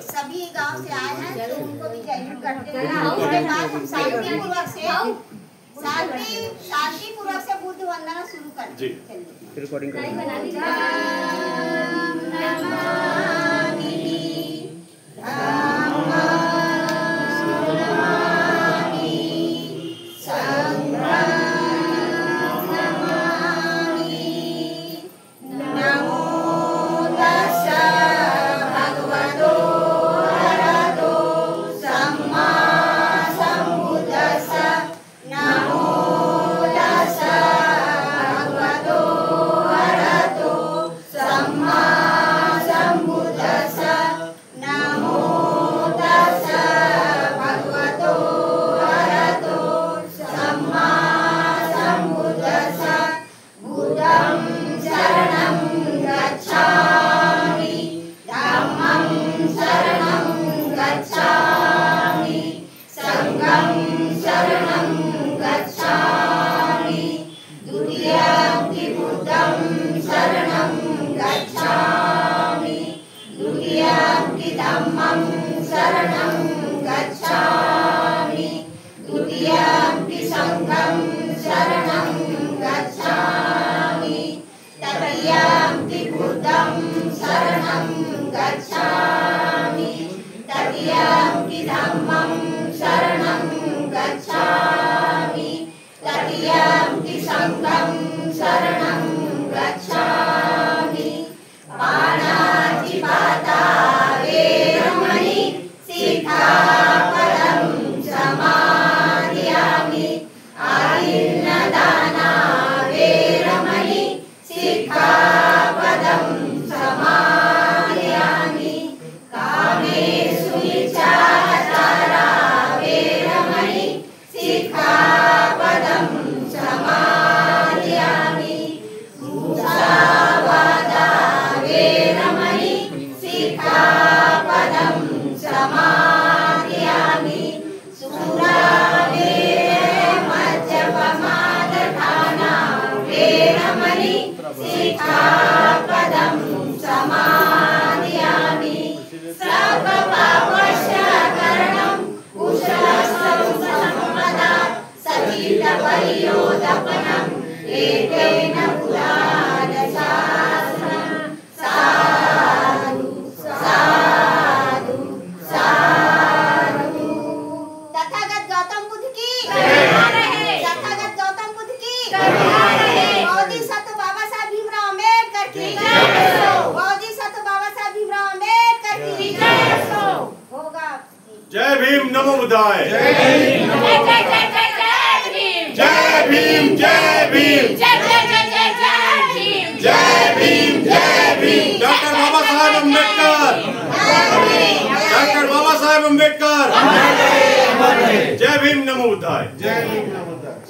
सभी गांव से आए हैं तो उनको भी जययुक्त करते हैं। उसके बाद हम शांतिपूर्वक से बुद्ध वंदना शुरू करते हैं। रिकॉर्डिंग जय भीम नमो बुद्धाय। जय भीम जय भीम जय भीम जय भीम जय भीम। Doctor Baba Saheb Ambedkar, doctor Baba Saheb Ambedkar. जय भीम नमो बुद्धाय। जय भीम नमो बुद्धाय।